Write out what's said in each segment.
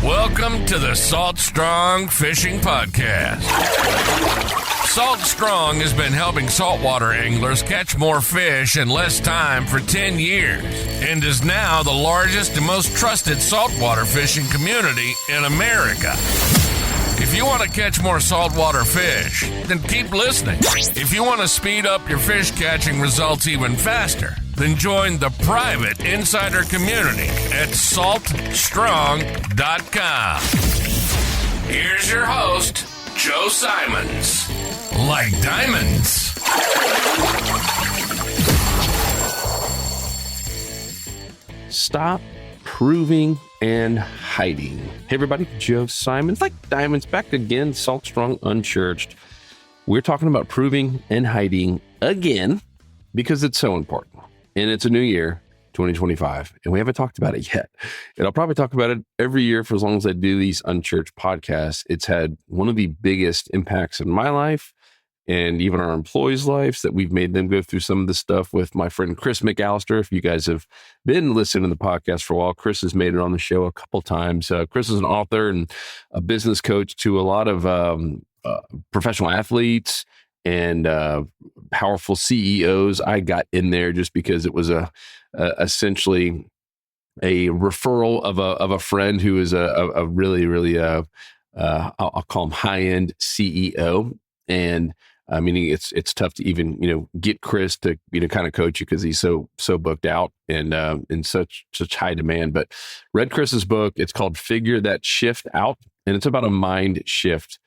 Welcome to the Salt Strong Fishing Podcast. Salt Strong has been helping saltwater anglers catch more fish in less time for 10 years and is now the largest and most trusted saltwater fishing community in America. If you want to catch more saltwater fish, then keep listening. If you want to speed up your fish catching results even faster, then join the private insider community at saltstrong.com. Here's your host, Joe Simons. Like diamonds. Stop proving and hiding. Hey everybody, Joe Simons, like diamonds, back again, Salt Strong Unchurched. We're talking about proving and hiding again because it's so important. And it's a new year, 2025, and we haven't talked about it yet. And I'll probably talk about it every year for as long as I do these Unchurched podcasts. It's had one of the biggest impacts in my life and even our employees' lives that we've made them go through some of this stuff with my friend Chris McAllister. If you guys have been listening to the podcast for a while, Chris has made it on the show a couple times. Chris is an author and a business coach to a lot of professional athletes and powerful CEOs. I got in there just because it was essentially a referral of a friend who is a really I'll call him high-end CEO. And meaning it's tough to even, get Chris to, kind of coach you because he's so booked out and in such high demand. But read Chris's book. It's called Figure That Shift Out. And it's about a mind shift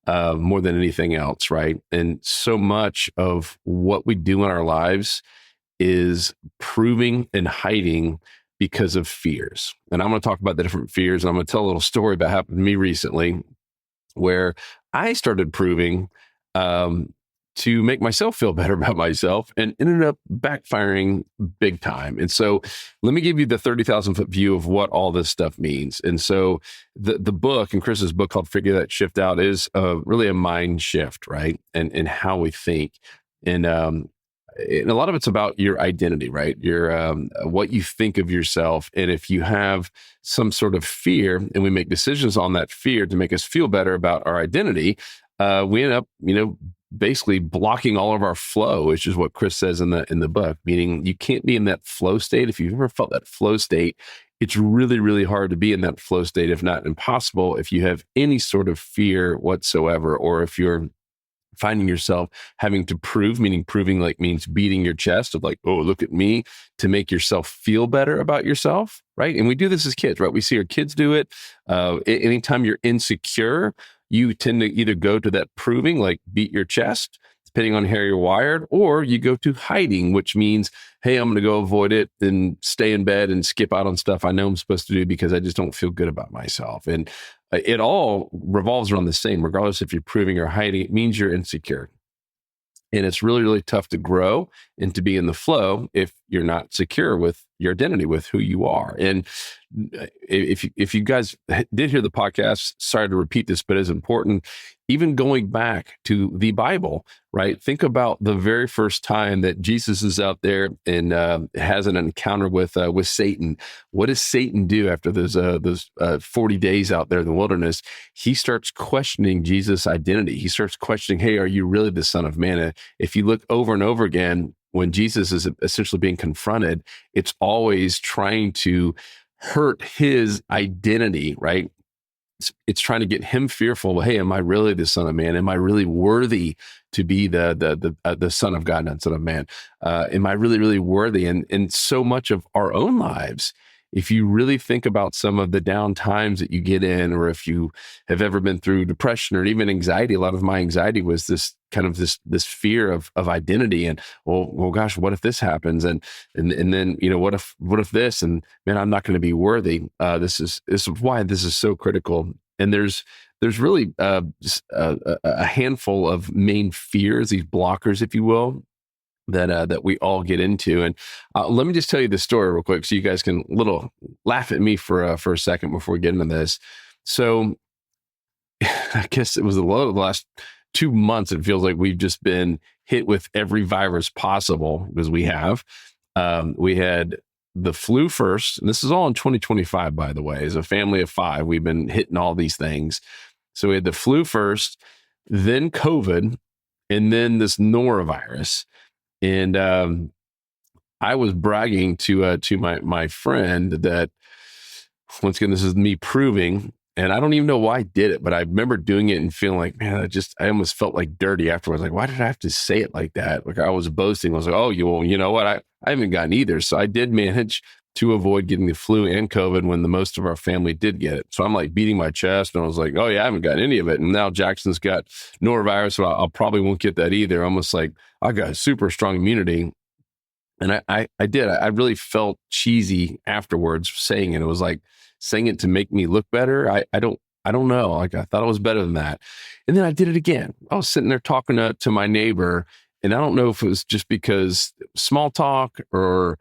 more than anything else, right? And so much of what we do in our lives is proving and hiding because of fears. And I'm going to talk about the different fears. And I'm going to tell a little story about what happened to me recently where I started proving to make myself feel better about myself and ended up backfiring big time. And so let me give you the 30,000 foot view of what all this stuff means. And so the book, and Chris's book called Figure That Shift Out, is really a mind shift, right? And how we think. And a lot of it's about your identity, right? Your what you think of yourself. And if you have some sort of fear and we make decisions on that fear to make us feel better about our identity, we end up, basically blocking all of our flow, which is what Chris says in the book, meaning you can't be in that flow state. If you've ever felt that flow state, it's really, really hard to be in that flow state, if not impossible, if you have any sort of fear whatsoever, or if you're finding yourself having to prove, meaning proving means beating your chest of oh, look at me, to make yourself feel better about yourself, right? And we do this as kids, right? We see our kids do it. Anytime you're insecure, you tend to either go to that proving, beat your chest, depending on how you're wired, or you go to hiding, which means, hey, I'm going to go avoid it and stay in bed and skip out on stuff I know I'm supposed to do because I just don't feel good about myself. And it all revolves around the same, regardless if you're proving or hiding, it means you're insecure. And it's really, really tough to grow and to be in the flow if you're not secure with your identity, with who you are. And if you guys did hear the podcast, sorry to repeat this, but it's important. Even going back to the Bible, right? Think about the very first time that Jesus is out there and has an encounter with Satan. What does Satan do after those 40 days out there in the wilderness? He starts questioning Jesus' identity. He starts questioning, hey, are you really the Son of Man? If you look over and over again, when Jesus is essentially being confronted, it's always trying to hurt his identity, right? It's trying to get him fearful. Hey, am I really the Son of Man? Am I really worthy to be the Son of God, not Son of Man? Am I really, really worthy? And so much of our own lives, if you really think about some of the down times that you get in, or if you have ever been through depression or even anxiety, a lot of my anxiety was this kind of this fear of identity and, well, gosh, what if this happens? And then, what if this, and man, I'm not going to be worthy. This is why this is so critical. And there's really a handful of main fears, these blockers, if you will, that we all get into. And let me just tell you this story real quick so you guys can laugh at me for a second before we get into this. So I guess it was the last 2 months. It feels like we've just been hit with every virus possible because we have. We had the flu first. And this is all in 2025, by the way. As a family of 5, we've been hitting all these things. So we had the flu first, then COVID, and then this norovirus. And I was bragging to my friend that, once again, this is me proving, and I don't even know why I did it, but I remember doing it and feeling like, man, I almost felt like dirty afterwards. Like, why did I have to say it like that? Like, I was boasting. I was like, oh, you know what? I haven't gotten either. So I did manage to avoid getting the flu and COVID when the most of our family did get it. So I'm like beating my chest, and I was like, oh yeah, I haven't gotten any of it. And now Jackson's got norovirus, so I'll probably won't get that either. Almost like I got super strong immunity. And I did. I really felt cheesy afterwards saying it. It was like saying it to make me look better. I don't know. Like, I thought I was better than that. And then I did it again. I was sitting there talking to my neighbor, and I don't know if it was just because small talk or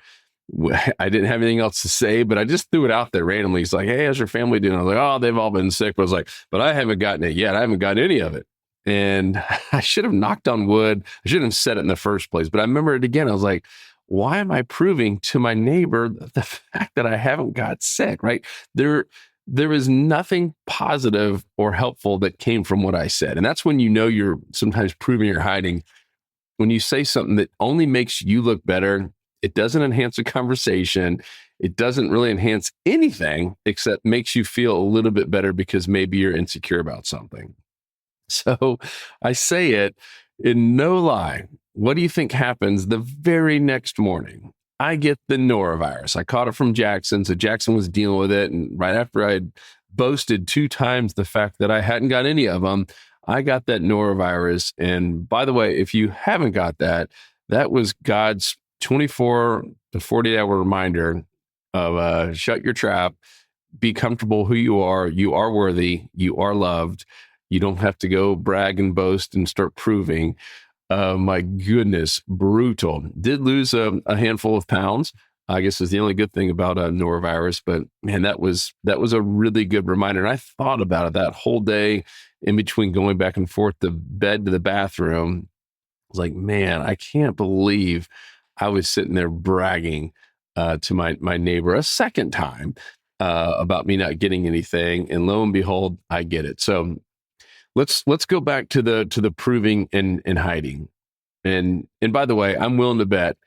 I didn't have anything else to say, but I just threw it out there randomly. He's like, hey, how's your family doing? I was like, oh, they've all been sick. But I was like, but I haven't gotten it yet. I haven't gotten any of it. And I should have knocked on wood. I shouldn't have said it in the first place. But I remember it again. I was like, why am I proving to my neighbor the fact that I haven't got sick, right? There is nothing positive or helpful that came from what I said. And that's when you know you're sometimes proving you're hiding. When you say something that only makes you look better, it doesn't enhance a conversation. It doesn't really enhance anything except makes you feel a little bit better because maybe you're insecure about something. So I say it in no lie. What do you think happens the very next morning? I get the norovirus. I caught it from Jackson. So Jackson was dealing with it. And right after I'd boasted 2 times the fact that I hadn't got any of them, I got that norovirus. And by the way, if you haven't got that, that was God's 24 to 48-hour reminder of shut your trap, be comfortable who you are worthy, you are loved. You don't have to go brag and boast and start proving. My goodness, brutal. Did lose a handful of pounds, I guess is the only good thing about norovirus. But man, that was a really good reminder. And I thought about it that whole day in between going back and forth the bed to the bathroom. I was like, man, I can't believe I was sitting there bragging to my neighbor a second time about me not getting anything. And lo and behold, I get it. So let's go back to the proving and hiding. And by the way, I'm willing to bet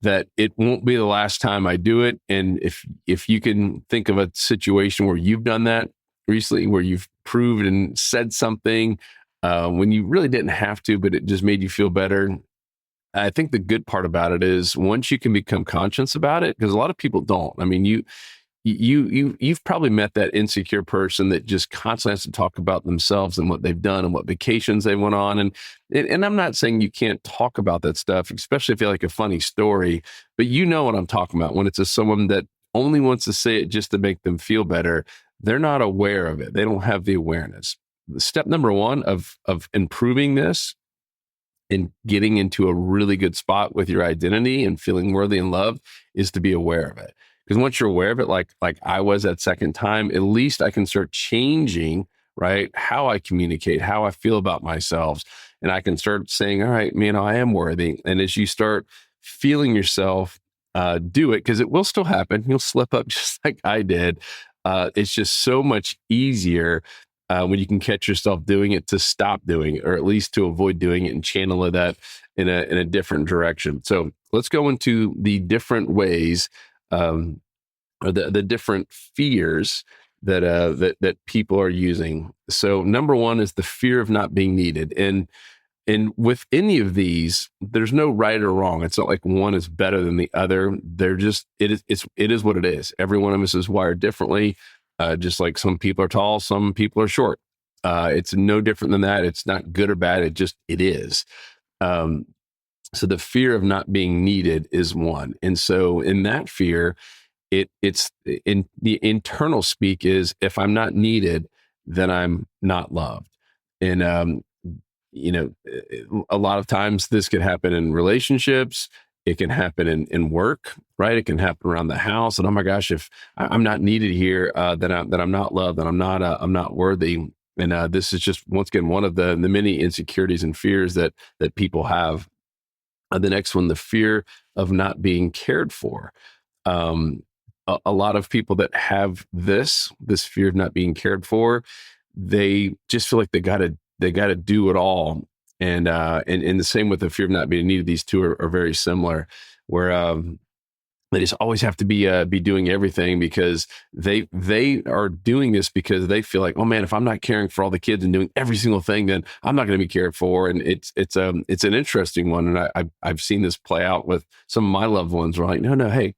that it won't be the last time I do it. And if you can think of a situation where you've done that recently, where you've proved and said something when you really didn't have to, but it just made you feel better. I think the good part about it is once you can become conscious about it, because a lot of people don't. I mean, you've probably met that insecure person that just constantly has to talk about themselves and what they've done and what vacations they went on. And I'm not saying you can't talk about that stuff, especially if you like a funny story, but you know what I'm talking about when it's someone that only wants to say it just to make them feel better. They're not aware of it. They don't have the awareness. Step number 1 of improving this and getting into a really good spot with your identity and feeling worthy and loved is to be aware of it. Because once you're aware of it, like I was that second time, at least I can start changing, right, how I communicate, how I feel about myself. And I can start saying, all right, man, I am worthy. And as you start feeling yourself do it, because it will still happen. You'll slip up just like I did. It's just so much easier when you can catch yourself doing it to stop doing it, or at least to avoid doing it and channel that in a different direction. So let's go into the different ways or the different fears that people are using. So number 1 is the fear of not being needed. And with any of these, there's no right or wrong. It's not like one is better than the other. They're just, it is what it is. Every one of us is wired differently. Just like some people are tall, some people are short. It's no different than that. It's not good or bad. It is. So the fear of not being needed is one. And so in that fear, it's in the internal speak is, if I'm not needed, then I'm not loved. And, a lot of times this could happen in relationships. It can happen in work, right? It can happen around the house. And oh my gosh, if I'm not needed here, then I'm not loved, then I'm not worthy. And this is just, once again, one of the many insecurities and fears that people have. The next one, the fear of not being cared for. A lot of people that have this fear of not being cared for, they just feel like they gotta do it all. And the same with the fear of not being needed. These two are very similar, where they just always have to be doing everything because they are doing this because they feel like, oh man, if I'm not caring for all the kids and doing every single thing, then I'm not going to be cared for. And it's an interesting one, and I've seen this play out with some of my loved ones. Where like, no, hey,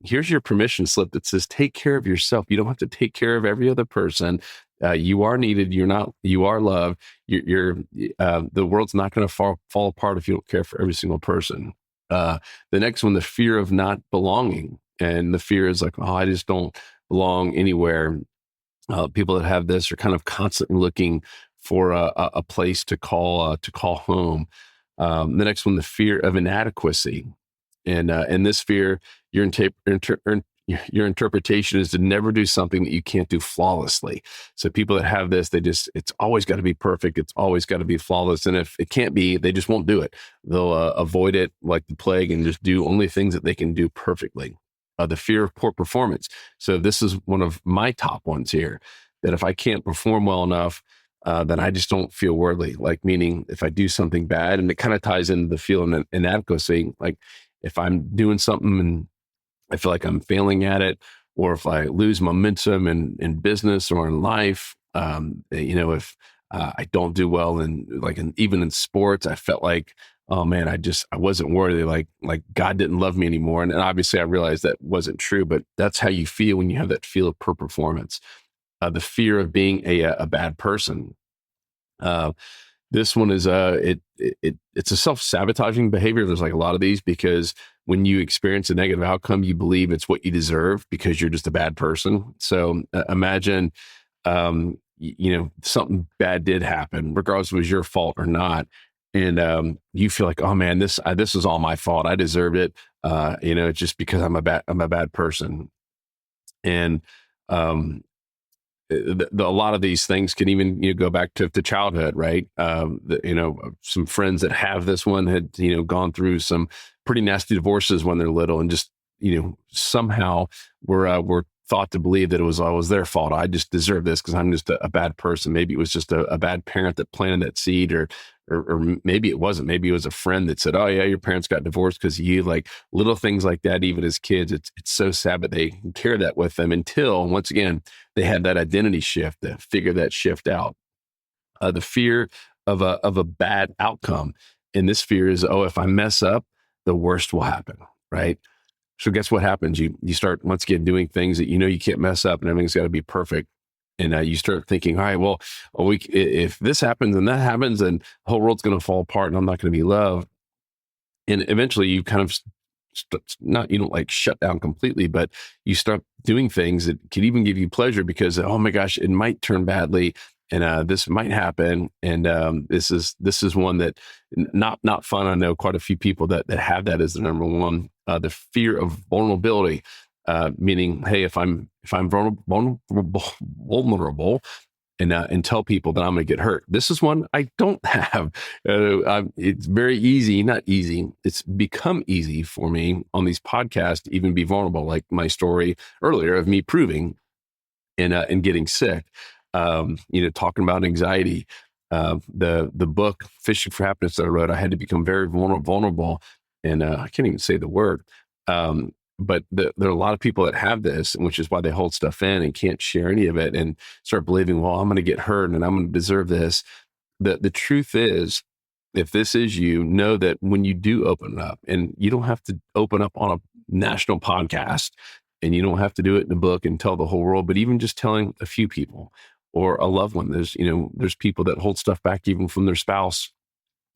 here's your permission slip that says take care of yourself. You don't have to take care of every other person. You are needed. You are loved. The world's not going to fall apart if you don't care for every single person. The next one, the fear of not belonging. And the fear is like, oh, I just don't belong anywhere. People that have this are kind of constantly looking for a place to call home. The next one, the fear of inadequacy. And this fear, your interpretation is to never do something that you can't do flawlessly. So people that have this, it's always got to be perfect. It's always got to be flawless. And if it can't be, they just won't do it. They'll avoid it like the plague and just do only things that they can do perfectly. The fear of poor performance. So this is one of my top ones here, that if I can't perform well enough, then I just don't feel worthy. Like, meaning if I do something bad, and it kind of ties into the feeling of inadequacy, like if I'm doing something and I feel like I'm failing at it, or if I lose momentum in business or in life, if I don't do well even in sports, I felt like, oh man, I wasn't worthy. Like God didn't love me anymore. And obviously I realized that wasn't true, but that's how you feel when you have that feel of poor performance. The fear of being a bad person. This one is it's a self-sabotaging behavior. There's like a lot of these, because when you experience a negative outcome, you believe it's what you deserve because you're just a bad person. So imagine, something bad did happen, regardless if it was your fault or not. And you feel like, oh man, this is all my fault. I deserved it. It's just because I'm a bad person. And a lot of these things can even go back to childhood, right? Some friends that have this one had gone through some pretty nasty divorces when they're little, and just somehow were thought to believe that it was their fault. I just deserve this because I'm just a bad person. Maybe it was just a bad parent that planted that seed, or maybe it wasn't. Maybe it was a friend that said, "Oh yeah, your parents got divorced because of you." Like little things like that. Even as kids, it's so sad, but they carry that with them until once again they had that identity shift to figure that shift out. The fear of a bad outcome, and this fear is, oh, if I mess up, the worst will happen, right? So guess what happens? You start once again doing things that you can't mess up, and everything's got to be perfect. And you start thinking, all right, well, if this happens and that happens, then the whole world's going to fall apart, and I'm not going to be loved. And eventually, you kind of you don't like shut down completely, but you start doing things that can even give you pleasure because, oh my gosh, it might turn badly, and this might happen. And this is one that not fun. I know quite a few people that have that as the number one. The fear of vulnerability, meaning, hey, if I'm vulnerable, and tell people that I'm going to get hurt. This is one I don't have. It's very easy, not easy. It's become easy for me on these podcasts to even be vulnerable, like my story earlier of me proving and getting sick. Talking about anxiety. The book Fishing for Happiness that I wrote, I had to become very vulnerable, and I can't even say the word. But there are a lot of people that have this, which is why they hold stuff in and can't share any of it and start believing, well, I'm going to get hurt and I'm going to deserve this. The truth is, if this is you, know that when you do open up, and you don't have to open up on a national podcast, and you don't have to do it in a book and tell the whole world, but even just telling a few people or a loved one, there's people that hold stuff back even from their spouse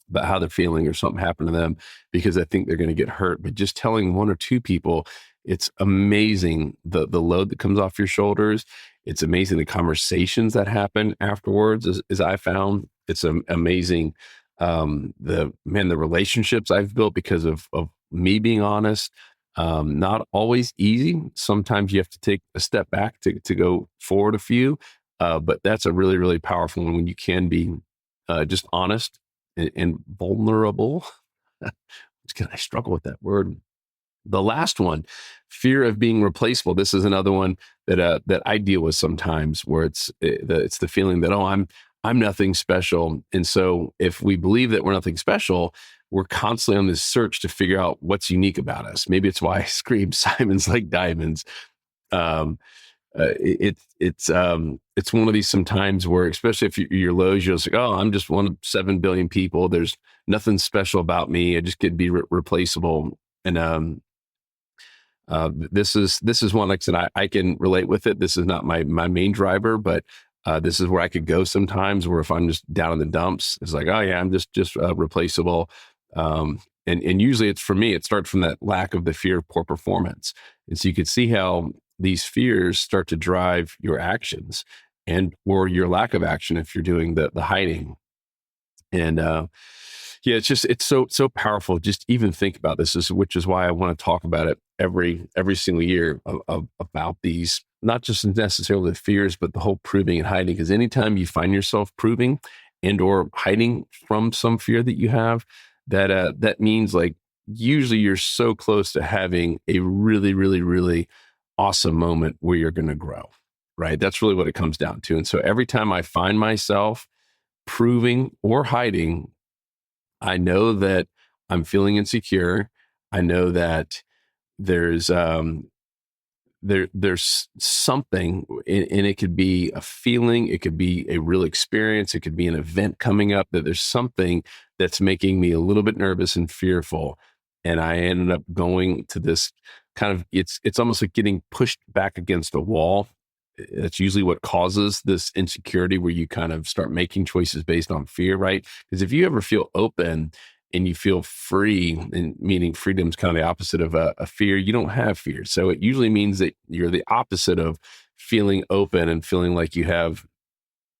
about how they're feeling or something happened to them because they think they're going to get hurt. But just telling one or two people, it's amazing the load that comes off your shoulders. It's amazing the conversations that happen afterwards, as I found. It's amazing the relationships I've built because of me being honest. Not always easy. Sometimes you have to take a step back to go forward a few. But that's a really, really powerful one when you can be just honest and vulnerable. I struggle with that word. The last one, fear of being replaceable. This is another one that I deal with sometimes, where it's the feeling that, oh, I'm nothing special. And so if we believe that we're nothing special, we're constantly on this search to figure out what's unique about us. Maybe it's why I scream Simon's like diamonds. Um, it's one of these sometimes where, especially if you're lows, you're just like, oh, I'm just one of 7 billion people. There's nothing special about me. I just could be replaceable. And this is one, like I said, I can relate with it. This is not my main driver, but this is where I could go sometimes, where if I'm just down in the dumps, it's like, oh yeah, I'm just replaceable. And usually it's, for me, it starts from that lack of the fear of poor performance. And so you can see how these fears start to drive your actions or your lack of action if you're doing the hiding. And yeah, it's so powerful. Just even think about this, which is why I want to talk about it every single year about these, not just necessarily the fears, but the whole proving and hiding. Because anytime you find yourself proving and or hiding from some fear that you have, that means, like, usually you're so close to having a really, really, really awesome moment where you're going to grow, right? That's really what it comes down to. And so every time I find myself proving or hiding, I know that I'm feeling insecure. I know that there's there's something, and it could be a feeling, it could be a real experience, it could be an event coming up, that there's something that's making me a little bit nervous and fearful. And I ended up going to this kind of, it's almost like getting pushed back against a wall. That's usually what causes this insecurity, where you kind of start making choices based on fear, right? Because if you ever feel open and you feel free, and meaning freedom is kind of the opposite of a fear, you don't have fear. So it usually means that you're the opposite of feeling open and feeling like you have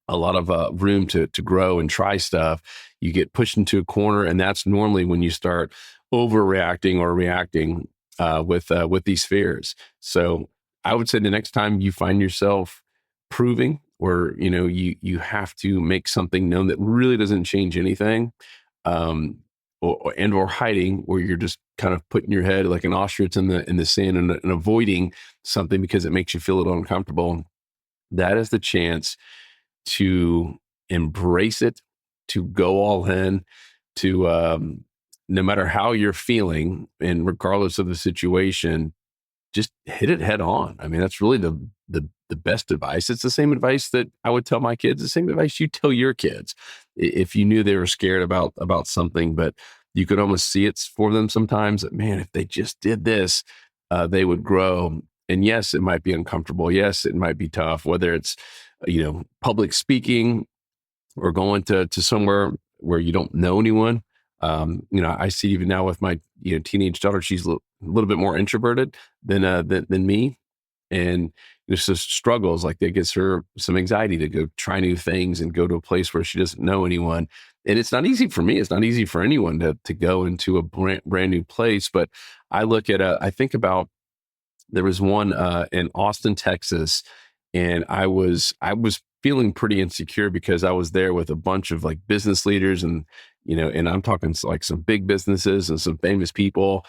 a lot of room to grow and try stuff. You get pushed into a corner, and that's normally when you start overreacting or reacting with these fears. So I would say the next time you find yourself proving, or you have to make something known that really doesn't change anything, or hiding, where you're just kind of putting your head like an ostrich in the sand and avoiding something because it makes you feel a little uncomfortable, that is the chance to embrace it, to go all in, to no matter how you're feeling and regardless of the situation, just hit it head on. I mean, that's really the best advice. It's the same advice that I would tell my kids, the same advice you tell your kids if you knew they were scared about something, but you could almost see it for them sometimes, that, man, if they just did this, they would grow. And yes, it might be uncomfortable. Yes, it might be tough, whether it's, public speaking or going to somewhere where you don't know anyone. I see even now with my teenage daughter, she's a little bit more introverted than me, and there's just struggles, like that gives her some anxiety to go try new things and go to a place where she doesn't know anyone. And it's not easy for me. It's not easy for anyone to go into a brand new place. But I look at I think about, there was one in Austin, Texas, and I was feeling pretty insecure because I was there with a bunch of like business leaders, and and I'm talking like some big businesses and some famous people,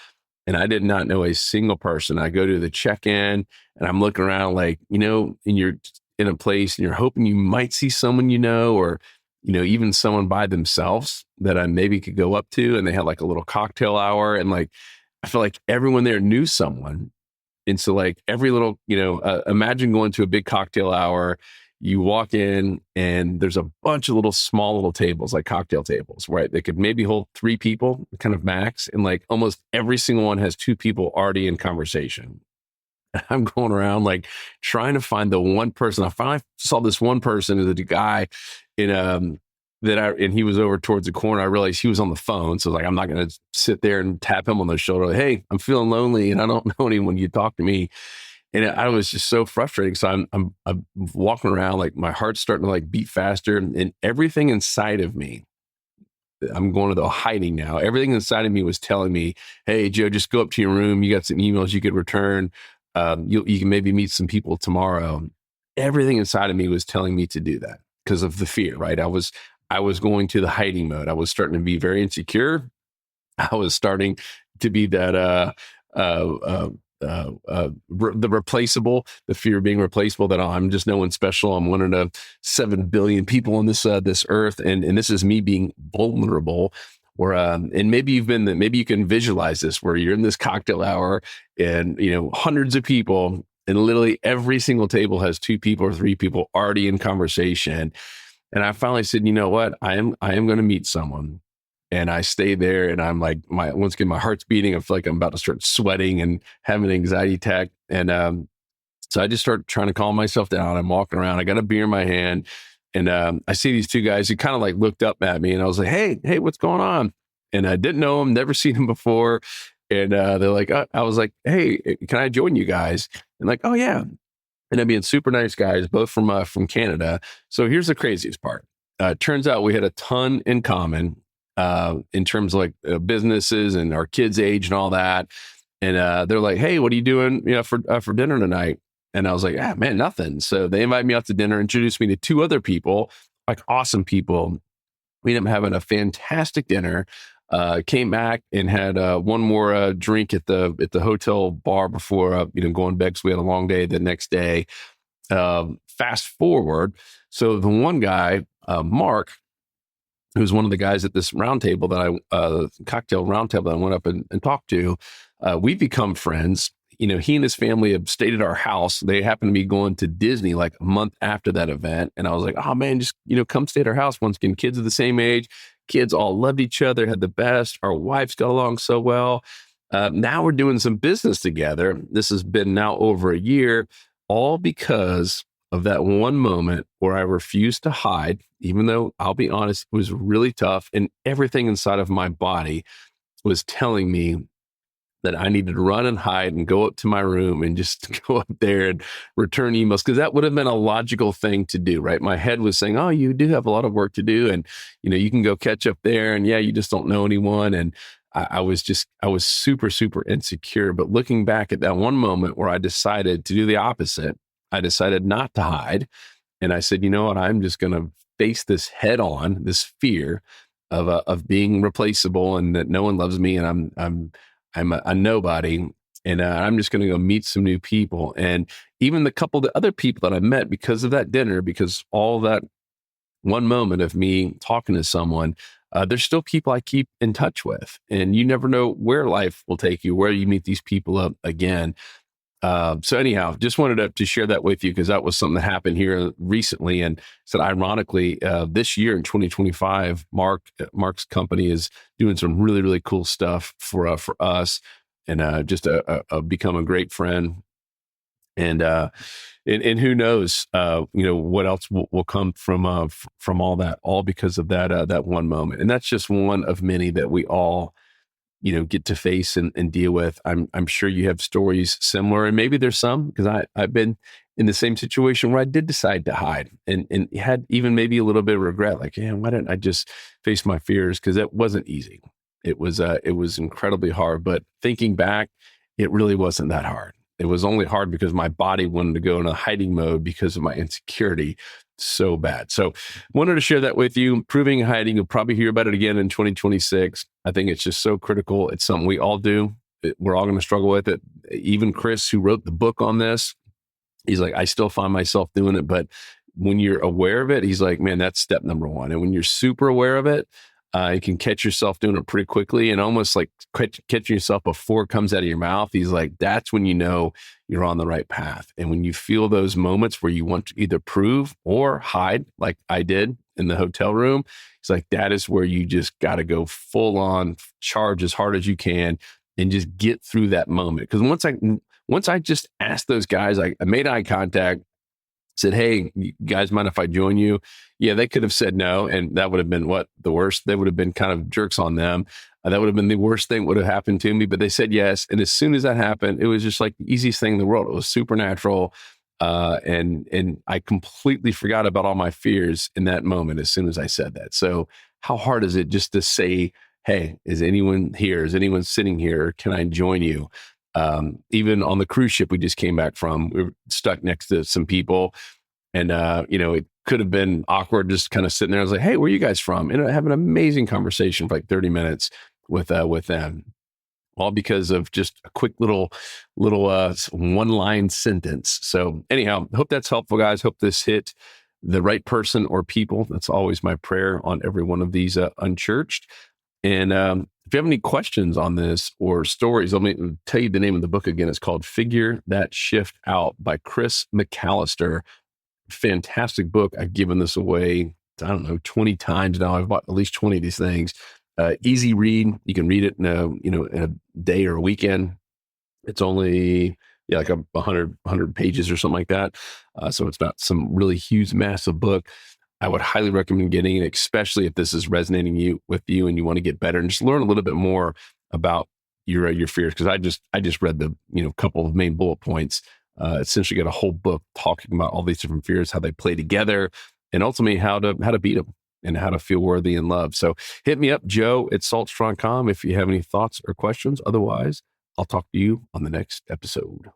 and I did not know a single person. I go to the check-in and I'm looking around, like, and you're in a place and you're hoping you might see someone, or even someone by themselves that I maybe could go up to, and they had like a little cocktail hour, and like I feel like everyone there knew someone. And so like every little, imagine going to a big cocktail hour, you walk in and there's a bunch of small little tables, like cocktail tables, right? They could maybe hold 3 people, kind of max. And like almost every single one has 2 people already in conversation. I'm going around like trying to find the one person. I finally saw this one person, the guy and he was over towards the corner. I realized he was on the phone. So I was like, I'm not going to sit there and tap him on the shoulder. Like, hey, I'm feeling lonely and I don't know anyone. You talk to me. And I was just so frustrating. So I'm walking around, like my heart's starting to like beat faster, and everything inside of me, I'm going to the hiding now. Everything inside of me was telling me, hey, Joe, just go up to your room. You got some emails you could return. You can maybe meet some people tomorrow. Everything inside of me was telling me to do that because of the fear, right? I was going to the hiding mode. I was starting to be very insecure. I was starting to be that the replaceable, the fear of being replaceable, that I'm just no one special. I'm one of the 7 billion people on this earth. And this is me being vulnerable. Or, and maybe maybe you can visualize this where you're in this cocktail hour and, hundreds of people, and literally every single table has 2 people or 3 people already in conversation. And I finally said, you know what? I am going to meet someone. And I stay there, and I'm like, once again, my heart's beating. I feel like I'm about to start sweating and having an anxiety attack. And so I just start trying to calm myself down. I'm walking around. I got a beer in my hand, and I see these 2 guys who kind of like looked up at me, and I was like, hey, what's going on? And I didn't know them, never seen them before. And they're like, I was like, hey, can I join you guys? And like, oh yeah. And I mean, super nice guys, both from Canada. So here's the craziest part. Turns out we had a ton in common in terms of like businesses and our kids' age and all that. And they're like, hey, what are you doing for dinner tonight? And I was like, man, nothing. So they invited me out to dinner, introduced me to 2 other people, like awesome people. We ended up having a fantastic dinner. Came back and had one more drink at the hotel bar before going to bed, because we had a long day the next day. Fast forward, so the one guy, Mark, who's one of the guys at this round table cocktail round table that I went up and talked to, we've become friends. He and his family have stayed at our house. They happened to be going to Disney like a month after that event. And I was like, oh man, just, come stay at our house. Once again, kids are the same age. Kids all loved each other, had the best. Our wives got along so well. Now we're doing some business together. This has been now over a year, all because of that one moment where I refused to hide, even though I'll be honest, it was really tough. And everything inside of my body was telling me that I needed to run and hide and go up to my room and just go up there and return emails, because that would have been a logical thing to do, right? My head was saying, oh, you do have a lot of work to do, and you can go catch up there, and yeah, you just don't know anyone. And I was super, super insecure. But looking back at that one moment where I decided to do the opposite, I decided not to hide. And I said, you know what? I'm just going to face this head on, this fear of being replaceable and that no one loves me, and I'm a nobody, and I'm just going to go meet some new people. And even the couple of the other people that I met because of that dinner, because all that one moment of me talking to someone, there's still people I keep in touch with. And you never know where life will take you, where you meet these people up again. So anyhow, just wanted to share that with you, because that was something that happened here recently. And so ironically, this year in 2025, Mark's company is doing some really, really cool stuff for us, and just become a great friend. And who knows, what else will come from all that, all because of that one moment. And that's just one of many that we all get to face and deal with. I'm sure you have stories similar, and maybe there's some, because I've been in the same situation where I did decide to hide and had even maybe a little bit of regret, like, why didn't I just face my fears? Because it wasn't easy. It was incredibly hard. But thinking back, it really wasn't that hard. It was only hard because my body wanted to go in a hiding mode because of my insecurity so bad. So wanted to share that with you. Proving and hiding, you'll probably hear about it again in 2026. I think it's just so critical. It's something we all do. We're all going to struggle with it. Even Chris, who wrote the book on this, he's like, I still find myself doing it. But when you're aware of it, he's like, man, that's step number 1. And when you're super aware of it, you can catch yourself doing it pretty quickly, and almost like catching yourself before it comes out of your mouth. He's like, that's when you know you're on the right path. And when you feel those moments where you want to either prove or hide, like I did in the hotel room, it's like, that is where you just got to go full on, charge as hard as you can, and just get through that moment. Because once I just asked those guys, I made eye contact, said, hey, you guys mind if I join you? Yeah, they could have said no, and that would have been the worst. They would have been kind of jerks on them. That would have been the worst thing would have happened to me, but they said yes. And as soon as that happened, it was just like the easiest thing in the world. It was supernatural. And I completely forgot about all my fears in that moment as soon as I said that. So how hard is it just to say, hey, is anyone here? Is anyone sitting here? Can I join you? Even on the cruise ship we just came back from, we were stuck next to some people, and it could have been awkward just kind of sitting there. I was like, hey, where are you guys from? And I have an amazing conversation for like 30 minutes with them. all because of just a quick little one-line sentence. So anyhow, hope that's helpful, guys. Hope this hit the right person or people. That's always my prayer on every one of these Unchurched. And if you have any questions on this or stories, let me tell you the name of the book again. It's called Figure That Shift Out by Chris McAllister. Fantastic book. I've given this away, 20 times now. I've bought at least 20 of these things. Easy read. You can read it in a day or a weekend. It's only like 100 pages or something like that. So it's not some really huge, massive book. I would highly recommend getting it, especially if this is resonating with you and you want to get better and just learn a little bit more about your fears. Because I just read the couple of main bullet points. Essentially, got a whole book talking about all these different fears, how they play together, and ultimately how to beat them and how to feel worthy and loved. So hit me up, joe@saltstrong.com, if you have any thoughts or questions. Otherwise, I'll talk to you on the next episode.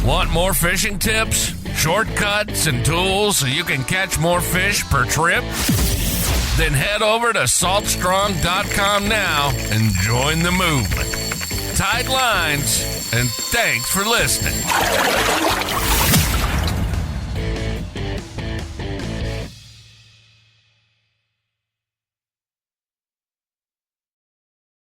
Want more fishing tips, shortcuts, and tools so you can catch more fish per trip? Then head over to saltstrong.com now and join the movement. Tight lines, and thanks for listening.